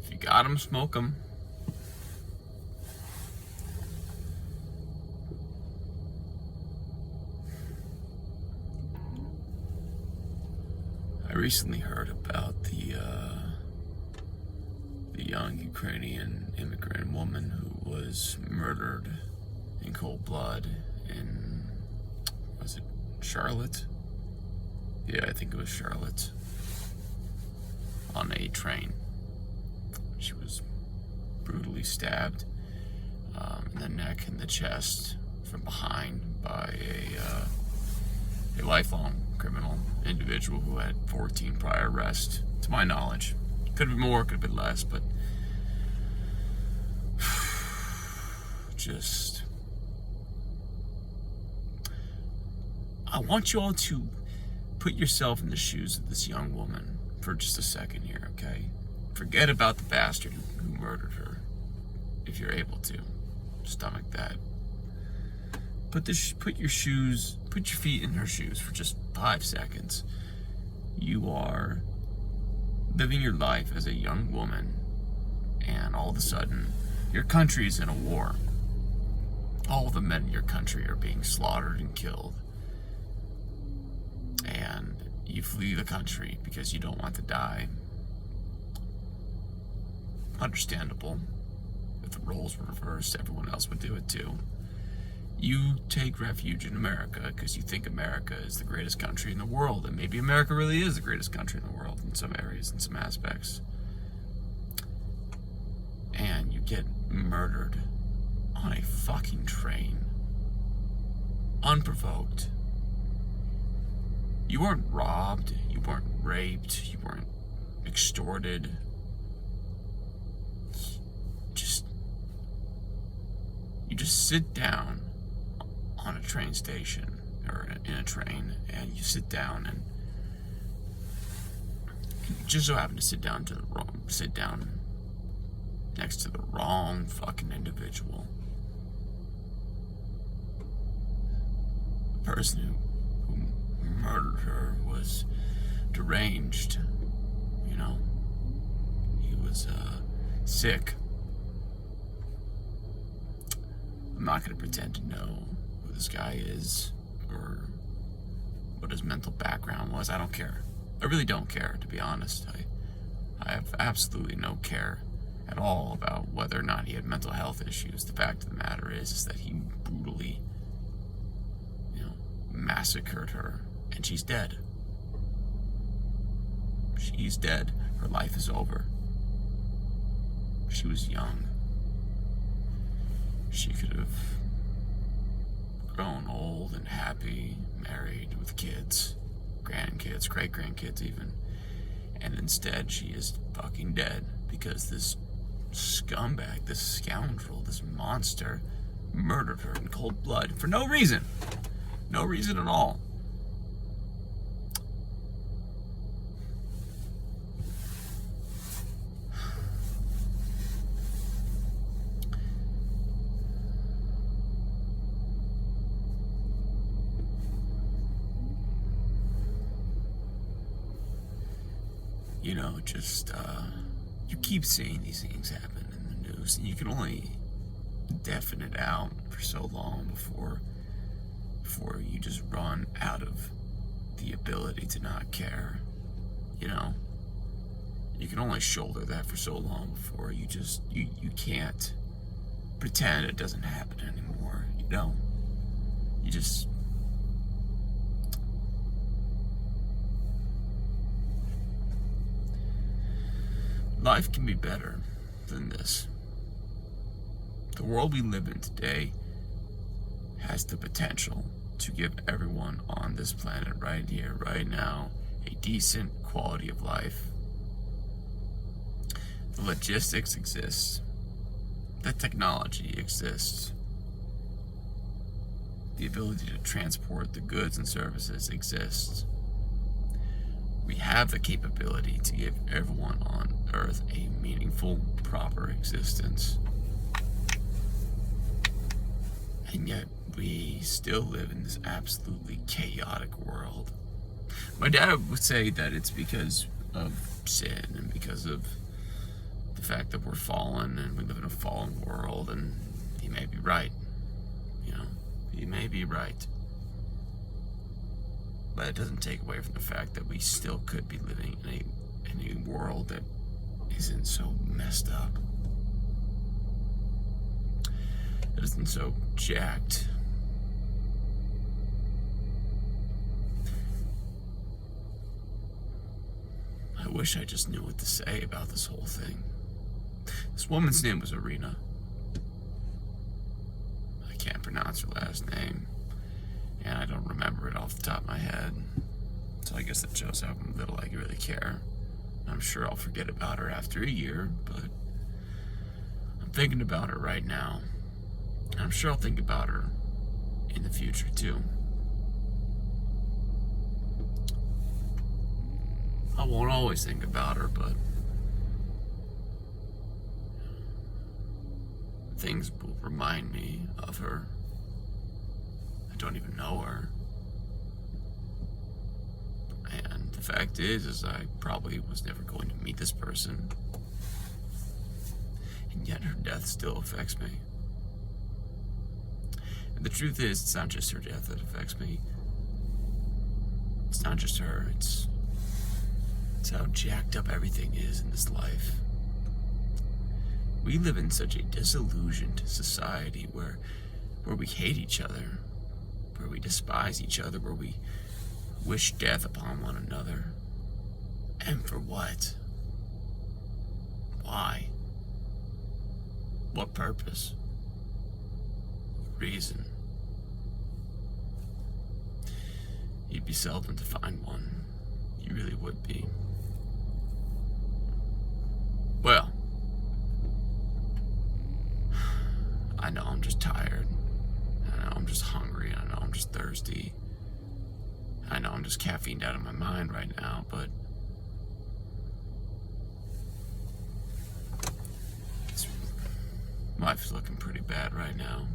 If you got 'em, smoke 'em. I recently heard about the young Ukrainian immigrant woman who was murdered in cold blood in, was it Charlotte? Yeah, I think it was Charlotte. On a train. She was brutally stabbed in the neck and the chest from behind by a lifelong criminal individual who had 14 prior arrests, to my knowledge. Could have been more, could have been less, but just, I want you all to put yourself in the shoes of this young woman for just a second here, okay? Forget about the bastard who murdered her, if you're able to stomach that. Put your feet in her shoes for just 5 seconds. You are living your life as a young woman, and all of a sudden, your country is in a war. All the men in your country are being slaughtered and killed. And you flee the country because you don't want to die. Understandable. If the roles were reversed, everyone else would do it too. You take refuge in America because you think America is the greatest country in the world, and maybe America really is the greatest country in the world in some areas, in some aspects. And you get murdered on a fucking train. Unprovoked. You weren't robbed, you weren't raped, you weren't extorted. You just sit down on a train station, or in a train, and you sit down, and you just so happen to sit down next to the wrong fucking individual. The person who murdered her was deranged, you know. He was sick. I'm not going to pretend to know who this guy is or what his mental background was. I don't care. I really don't care, to be honest. I have absolutely no care at all about whether or not he had mental health issues. The fact of the matter is that he brutally, massacred her, and she's dead. She's dead. Her life is over. She was young. She could have grown old and happy, married with kids, grandkids, great-grandkids even. And instead, she is fucking dead because this scumbag, this scoundrel, this monster murdered her in cold blood for no reason. No reason at all. You keep seeing these things happen in the news, and you can only deafen it out for so long before you just run out of the ability to not care. You can only shoulder that for so long before you can't pretend it doesn't happen anymore. You just life can be better than this. The world we live in today has the potential to give everyone on this planet right here, right now, a decent quality of life. The logistics exist. The technology exists. The ability to transport the goods and services exists. We have the capability to give everyone on Earth a meaningful, proper existence. And yet, we still live in this absolutely chaotic world. My dad would say that it's because of sin and because of the fact that we're fallen and we live in a fallen world, and he may be right. You know, he may be right. But it doesn't take away from the fact that we still could be living in a world that isn't so messed up. It isn't so jacked. I wish I just knew what to say about this whole thing. This woman's name was Iryna. I can't pronounce her last name, and I don't remember it off the top of my head. So I guess that shows how little I really care. I'm sure I'll forget about her after a year, but I'm thinking about her right now. And I'm sure I'll think about her in the future too. I won't always think about her, but things will remind me of her. I don't even know her. And the fact is I probably was never going to meet this person. And yet her death still affects me. And the truth is, it's not just her death that affects me. It's not just her, it's how jacked up everything is in this life. We live in such a disillusioned society where we hate each other, where we despise each other, where we wish death upon one another. And for what? Why? What purpose? What reason? You'd be seldom to find one. You really would be. Well, I know I'm just tired. I know I'm just hungry. I know I'm just thirsty. I know I'm just caffeined out of my mind right now, but life's looking pretty bad right now.